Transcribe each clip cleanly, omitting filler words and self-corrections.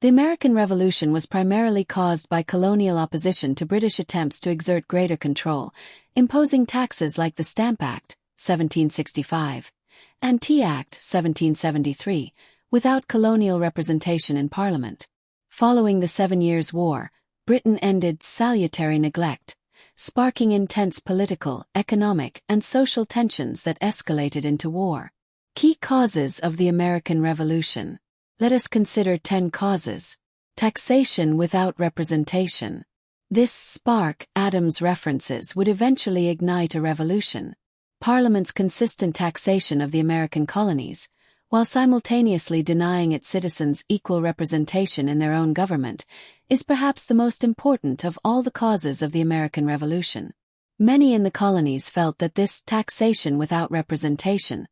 The American Revolution was primarily caused by colonial opposition to British attempts to exert greater control, imposing taxes like the Stamp Act, 1765, and Tea Act, 1773, without colonial representation in Parliament. Following the 7 Years' War, Britain ended salutary neglect, sparking intense political, economic, and social tensions that escalated into war. Key causes of the American Revolution. Let us consider 10 causes. Taxation without representation. This spark, Adams references, would eventually ignite a revolution. Parliament's consistent taxation of the American colonies, while simultaneously denying its citizens equal representation in their own government, is perhaps the most important of all the causes of the American Revolution. Many in the colonies felt that this taxation without representation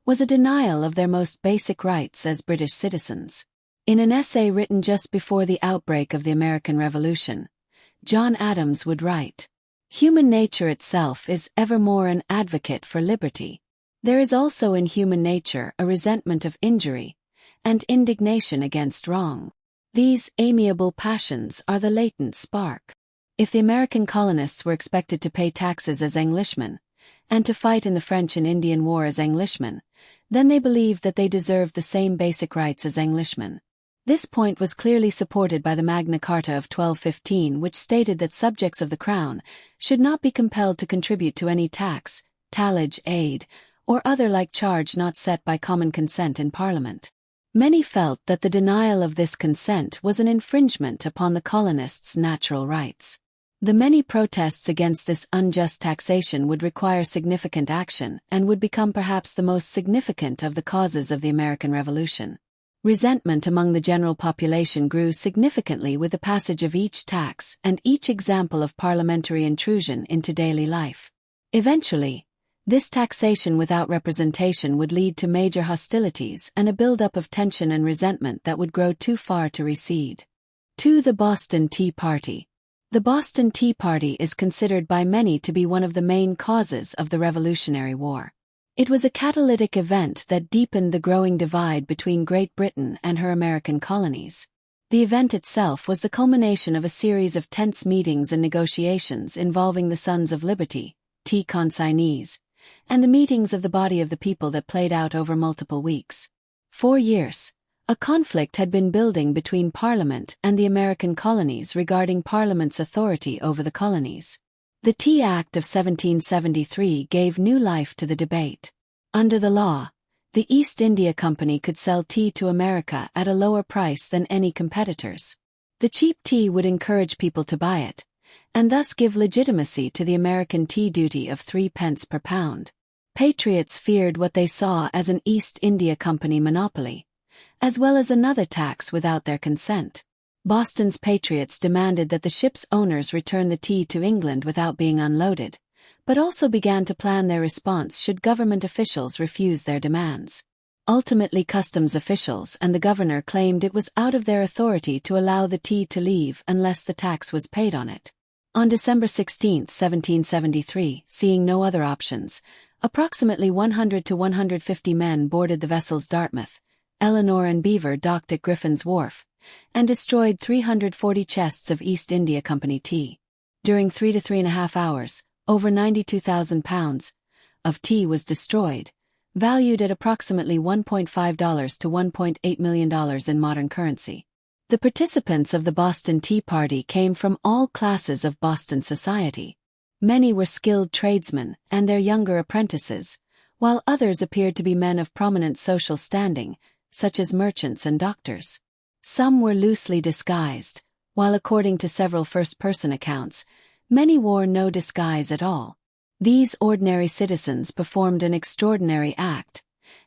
was a denial of their most basic rights as British citizens. In an essay written just before the outbreak of the American Revolution, John Adams would write, "Human nature itself is evermore an advocate for liberty. There is also in human nature a resentment of injury, and indignation against wrong. These amiable passions are the latent spark." If the American colonists were expected to pay taxes as Englishmen, and to fight in the French and Indian War as Englishmen, then they believed that they deserved the same basic rights as Englishmen. This point was clearly supported by the Magna Carta of 1215, which stated that subjects of the Crown should not be compelled to contribute to any tax, tallage, aid, or other like charge not set by common consent in Parliament. Many felt that the denial of this consent was an infringement upon the colonists' natural rights. The many protests against this unjust taxation would require significant action and would become perhaps the most significant of the causes of the American Revolution. Resentment among the general population grew significantly with the passage of each tax and each example of parliamentary intrusion into daily life. Eventually, this taxation without representation would lead to major hostilities and a buildup of tension and resentment that would grow too far to recede. 2. The Boston Tea Party. The Boston Tea Party is considered by many to be one of the main causes of the Revolutionary War. It was a catalytic event that deepened the growing divide between Great Britain and her American colonies. The event itself was the culmination of a series of tense meetings and negotiations involving the Sons of Liberty, tea consignees, and the meetings of the body of the people that played out over multiple weeks. 4 years. A conflict had been building between Parliament and the American colonies regarding Parliament's authority over the colonies. The Tea Act of 1773 gave new life to the debate. Under the law, the East India Company could sell tea to America at a lower price than any competitors. The cheap tea would encourage people to buy it, and thus give legitimacy to the American tea duty of 3 pence per pound. Patriots feared what they saw as an East India Company monopoly, as well as another tax without their consent. Boston's patriots demanded that the ship's owners return the tea to England without being unloaded, but also began to plan their response should government officials refuse their demands. Ultimately, customs officials and the governor claimed it was out of their authority to allow the tea to leave unless the tax was paid on it. On December 16, 1773, seeing no other options, approximately 100 to 150 men boarded the vessels Dartmouth, Eleanor and Beaver docked at Griffin's Wharf, and destroyed 340 chests of East India Company tea. During 3 to 3.5 hours, over 92,000 pounds of tea was destroyed, valued at approximately $1.5 to $1.8 million in modern currency. The participants of the Boston Tea Party came from all classes of Boston society. Many were skilled tradesmen and their younger apprentices, while others appeared to be men of prominent social standing, such as merchants and doctors. Some were loosely disguised, while according to several first-person accounts, many wore no disguise at all. These ordinary citizens performed an extraordinary act,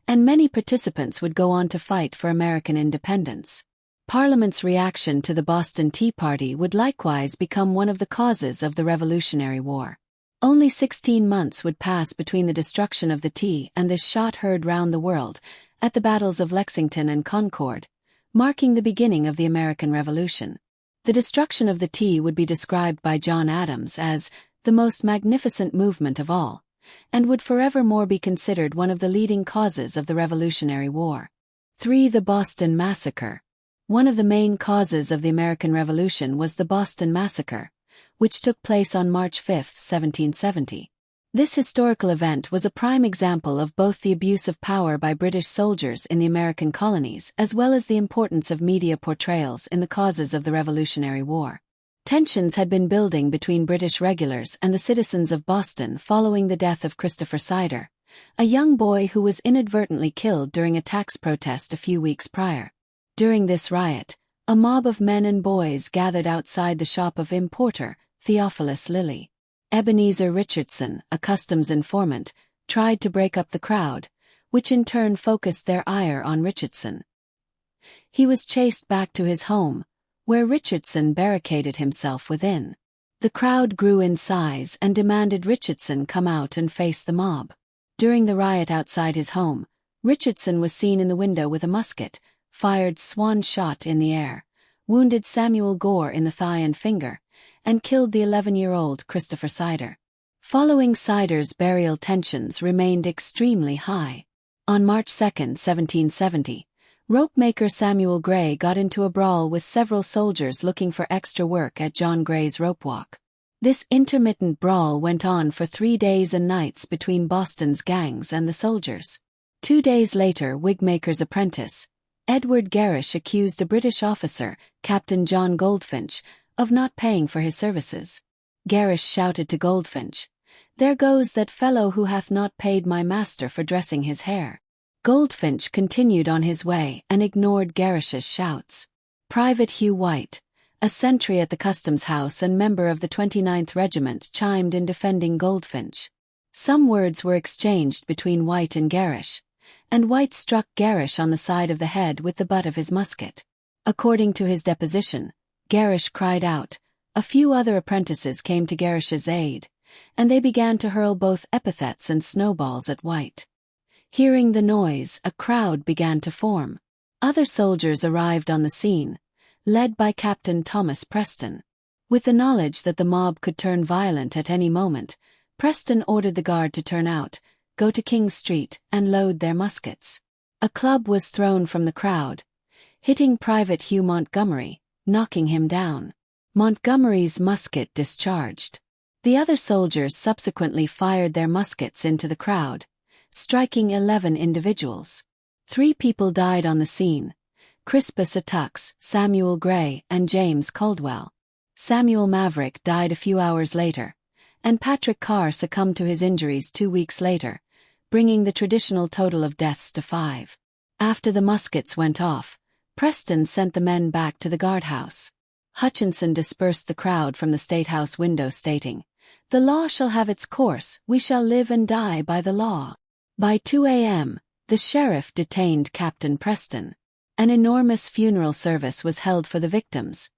and many participants would go on to fight for American independence. Parliament's reaction to the Boston Tea Party would likewise become one of the causes of the Revolutionary War. Only 16 months would pass between the destruction of the tea and the shot heard round the world at the battles of Lexington and Concord, marking the beginning of the American Revolution. The destruction of the tea would be described by John Adams as the most magnificent movement of all, and would forevermore be considered one of the leading causes of the Revolutionary War. 3. The Boston Massacre. One of the main causes of the American Revolution was the Boston Massacre, which took place on March 5, 1770. This historical event was a prime example of both the abuse of power by British soldiers in the American colonies as well as the importance of media portrayals in the causes of the Revolutionary War. Tensions had been building between British regulars and the citizens of Boston following the death of Christopher Sider, a young boy who was inadvertently killed during a tax protest a few weeks prior. During this riot, a mob of men and boys gathered outside the shop of importer Theophilus Lilly. Ebenezer Richardson, a customs informant, tried to break up the crowd, which in turn focused their ire on Richardson. He was chased back to his home, where Richardson barricaded himself within. The crowd grew in size and demanded Richardson come out and face the mob. During the riot outside his home, Richardson was seen in the window with a musket, fired swan shot in the air, wounded Samuel Gore in the thigh and finger, and killed the 11-year-old Christopher Sider. Following Sider's burial, tensions remained extremely high. On March 2, 1770, ropemaker Samuel Gray got into a brawl with several soldiers looking for extra work at John Gray's rope walk. This intermittent brawl went on for 3 days and nights between Boston's gangs and the soldiers. 2 days later, wigmaker's apprentice, Edward Garish, accused a British officer, Captain John Goldfinch, of not paying for his services. Garish shouted to Goldfinch, "There goes that fellow who hath not paid my master for dressing his hair." Goldfinch continued on his way and ignored Garish's shouts. Private Hugh White, a sentry at the customs house and member of the 29th Regiment, chimed in defending Goldfinch. Some words were exchanged between White and Garish, and White struck Garish on the side of the head with the butt of his musket. According to his deposition, Garish cried out. A few other apprentices came to Garish's aid, and they began to hurl both epithets and snowballs at White. Hearing the noise, a crowd began to form. Other soldiers arrived on the scene, led by Captain Thomas Preston. With the knowledge that the mob could turn violent at any moment, Preston ordered the guard to turn out, go to King Street, and load their muskets. A club was thrown from the crowd, hitting Private Hugh Montgomery, knocking him down. Montgomery's musket discharged. The other soldiers subsequently fired their muskets into the crowd, striking 11 individuals. 3 people died on the scene: Crispus Attucks, Samuel Gray, and James Caldwell. Samuel Maverick died a few hours later, and Patrick Carr succumbed to his injuries 2 weeks later, bringing the traditional total of deaths to 5. After the muskets went off, Preston sent the men back to the guardhouse. Hutchinson dispersed the crowd from the State House window, stating, "The law shall have its course, we shall live and die by the law." By 2 a.m., the sheriff detained Captain Preston. An enormous funeral service was held for the victims,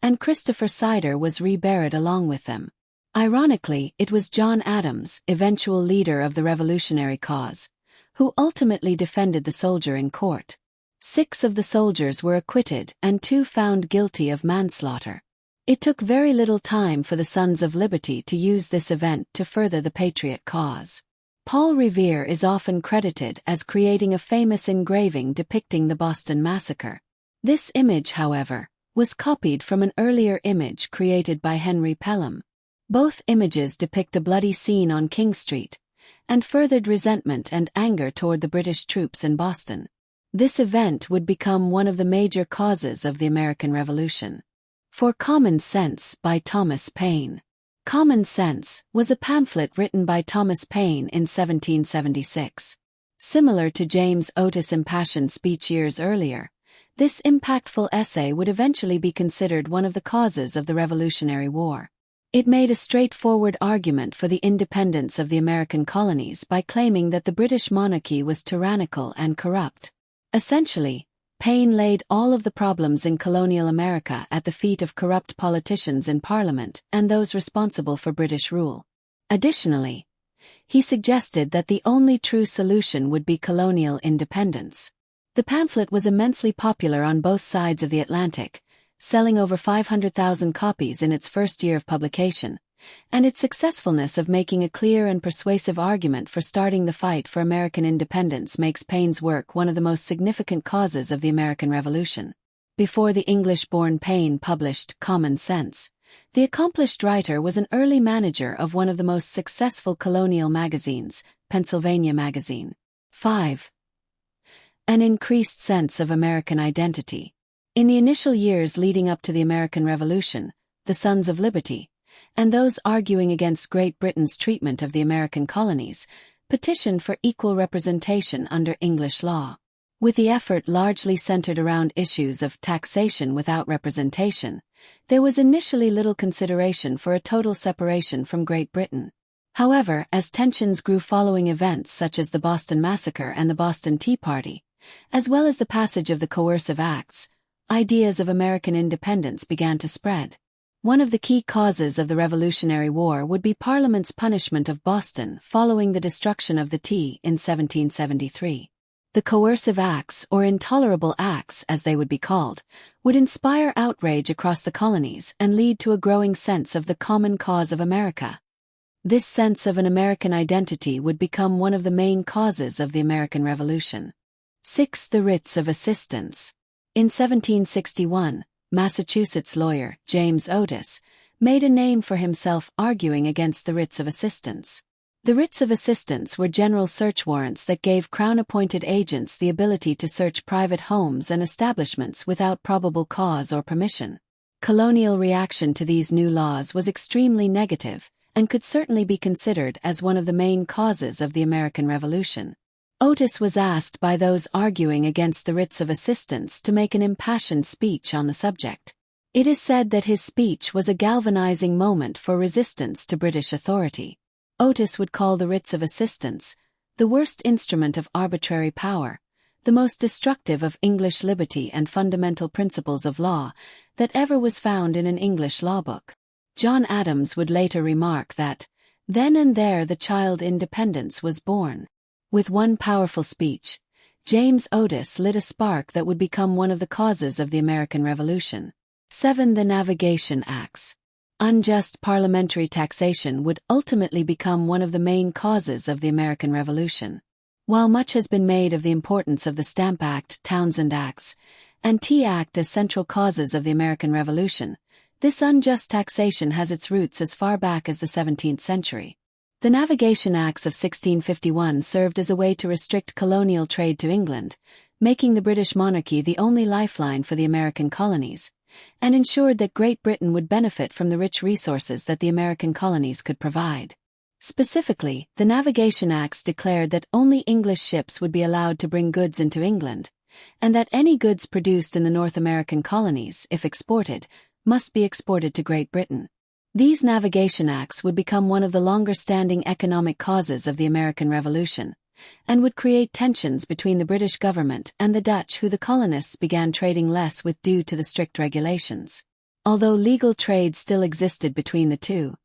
and Christopher Sider was reburied along with them. Ironically, it was John Adams, eventual leader of the revolutionary cause, who ultimately defended the soldier in court. 6 of the soldiers were acquitted and 2 found guilty of manslaughter. It took very little time for the Sons of Liberty to use this event to further the patriot cause. Paul Revere is often credited as creating a famous engraving depicting the Boston Massacre. This image, however, was copied from an earlier image created by Henry Pelham. Both images depict a bloody scene on King Street, and furthered resentment and anger toward the British troops in Boston. This event would become one of the major causes of the American Revolution. For Common Sense by Thomas Paine. Common Sense was a pamphlet written by Thomas Paine in 1776. Similar to James Otis' impassioned speech years earlier, this impactful essay would eventually be considered one of the causes of the Revolutionary War. It made a straightforward argument for the independence of the American colonies by claiming that the British monarchy was tyrannical and corrupt. Essentially, Paine laid all of the problems in colonial America at the feet of corrupt politicians in Parliament and those responsible for British rule. Additionally, he suggested that the only true solution would be colonial independence. The pamphlet was immensely popular on both sides of the Atlantic, selling over 500,000 copies in its first year of publication, and its successfulness of making a clear and persuasive argument for starting the fight for American independence makes Paine's work one of the most significant causes of the American Revolution. Before the English-born Paine published Common Sense, the accomplished writer was an early manager of one of the most successful colonial magazines, Pennsylvania Magazine. 5. An increased sense of American identity. In the initial years leading up to the American Revolution, the Sons of Liberty, and those arguing against Great Britain's treatment of the American colonies, petitioned for equal representation under English law. With the effort largely centered around issues of taxation without representation, there was initially little consideration for a total separation from Great Britain. However, as tensions grew following events such as the Boston Massacre and the Boston Tea Party, as well as the passage of the Coercive Acts, ideas of American independence began to spread. One of the key causes of the Revolutionary War would be Parliament's punishment of Boston following the destruction of the tea in 1773. The Coercive Acts, or Intolerable Acts as they would be called, would inspire outrage across the colonies and lead to a growing sense of the common cause of America. This sense of an American identity would become one of the main causes of the American Revolution. 6. The Writs of Assistance. In 1761, Massachusetts lawyer James Otis made a name for himself arguing against the writs of assistance. The writs of assistance were general search warrants that gave Crown-appointed agents the ability to search private homes and establishments without probable cause or permission. Colonial reaction to these new laws was extremely negative, and could certainly be considered as one of the main causes of the American Revolution. Otis was asked by those arguing against the writs of assistance to make an impassioned speech on the subject. It is said that his speech was a galvanizing moment for resistance to British authority. Otis would call the writs of assistance the worst instrument of arbitrary power, the most destructive of English liberty and fundamental principles of law that ever was found in an English law book. John Adams would later remark that, then and there the child independence was born. With one powerful speech, James Otis lit a spark that would become one of the causes of the American Revolution. 7. The Navigation Acts. Unjust parliamentary taxation would ultimately become one of the main causes of the American Revolution. While much has been made of the importance of the Stamp Act, Townshend Acts, and Tea Act as central causes of the American Revolution, this unjust taxation has its roots as far back as the 17th century. The Navigation Acts of 1651 served as a way to restrict colonial trade to England, making the British monarchy the only lifeline for the American colonies, and ensured that Great Britain would benefit from the rich resources that the American colonies could provide. Specifically, the Navigation Acts declared that only English ships would be allowed to bring goods into England, and that any goods produced in the North American colonies, if exported, must be exported to Great Britain. These Navigation Acts would become one of the longer-standing economic causes of the American Revolution, and would create tensions between the British government and the Dutch, who the colonists began trading less with due to the strict regulations. Although legal trade still existed between the two,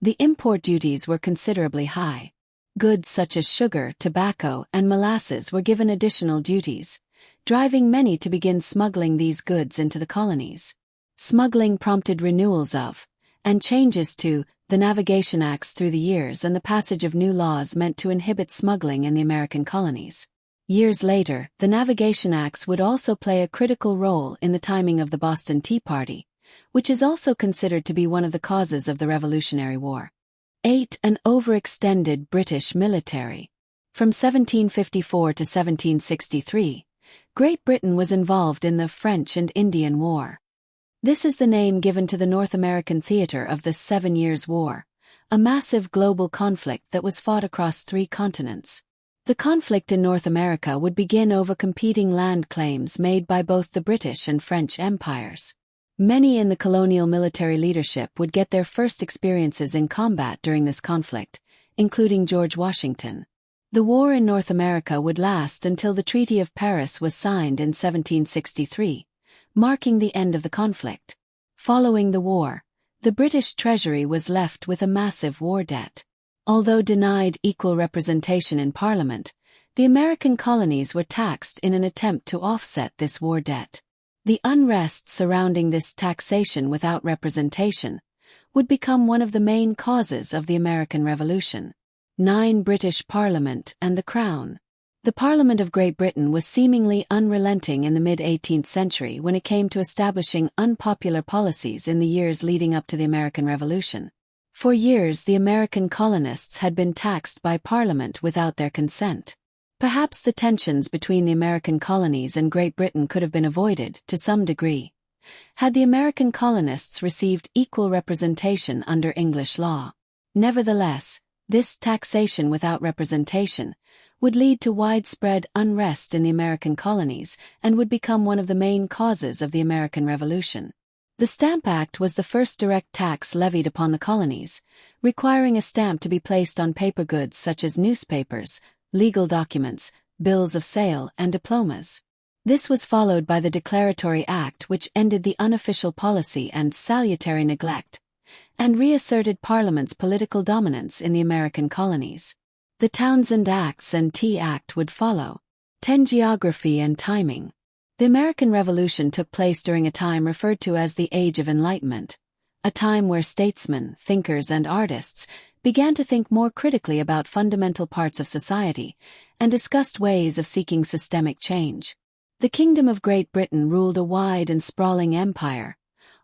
the import duties were considerably high. Goods such as sugar, tobacco, and molasses were given additional duties, driving many to begin smuggling these goods into the colonies. Smuggling prompted renewals of, and changes to, the Navigation Acts through the years, and the passage of new laws meant to inhibit smuggling in the American colonies. Years later, the Navigation Acts would also play a critical role in the timing of the Boston Tea Party, which is also considered to be one of the causes of the Revolutionary War. 8. An overextended British military. From 1754 to 1763, Great Britain was involved in the French and Indian War. This is the name given to the North American theater of the 7 Years' War, a massive global conflict that was fought across 3 continents. The conflict in North America would begin over competing land claims made by both the British and French empires. Many in the colonial military leadership would get their first experiences in combat during this conflict, including George Washington. The war in North America would last until the Treaty of Paris was signed in 1763. Marking the end of the conflict. Following the war, the British Treasury was left with a massive war debt. Although denied equal representation in Parliament, the American colonies were taxed in an attempt to offset this war debt. The unrest surrounding this taxation without representation would become one of the main causes of the American Revolution. 9. British Parliament and the Crown. The Parliament of Great Britain was seemingly unrelenting in the mid-18th century when it came to establishing unpopular policies in the years leading up to the American Revolution. For years, the American colonists had been taxed by Parliament without their consent. Perhaps the tensions between the American colonies and Great Britain could have been avoided, to some degree, had the American colonists received equal representation under English law. Nevertheless, this taxation without representation would lead to widespread unrest in the American colonies and would become one of the main causes of the American Revolution. The Stamp Act was the first direct tax levied upon the colonies, requiring a stamp to be placed on paper goods such as newspapers, legal documents, bills of sale, and diplomas. This was followed by the Declaratory Act, which ended the unofficial policy and salutary neglect, and reasserted Parliament's political dominance in the American colonies. The Townshend Acts and Tea Act would follow. 10. Geography and timing. The American Revolution took place during a time referred to as the Age of Enlightenment, a time where statesmen, thinkers, and artists began to think more critically about fundamental parts of society and discussed ways of seeking systemic change. The Kingdom of Great Britain ruled a wide and sprawling empire,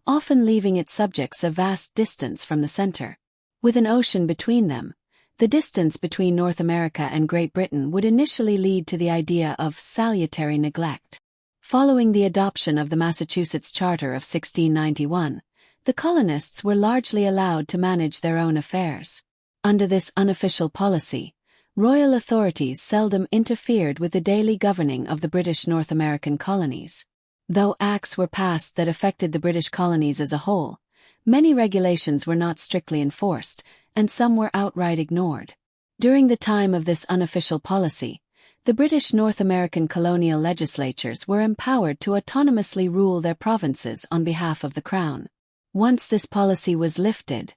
often leaving its subjects a vast distance from the center. With an ocean between them, the distance between North America and Great Britain would initially lead to the idea of salutary neglect. Following the adoption of the Massachusetts Charter of 1691, the colonists were largely allowed to manage their own affairs. Under this unofficial policy, royal authorities seldom interfered with the daily governing of the British North American colonies. Though acts were passed that affected the British colonies as a whole, many regulations were not strictly enforced, and some were outright ignored. During the time of this unofficial policy, the British North American colonial legislatures were empowered to autonomously rule their provinces on behalf of the Crown. Once this policy was lifted,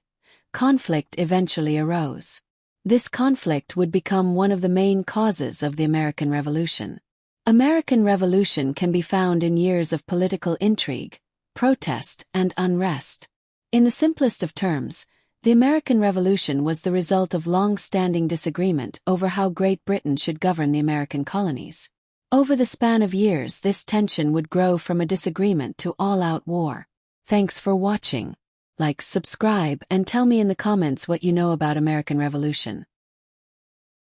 conflict eventually arose. This conflict would become one of the main causes of the American Revolution. American Revolution can be found in years of political intrigue, protest, and unrest. In the simplest of terms, the American Revolution was the result of long-standing disagreement over how Great Britain should govern the American colonies. Over the span of years, this tension would grow from a disagreement to all-out war. Thanks for watching. Like, subscribe, and tell me in the comments what you know about American Revolution.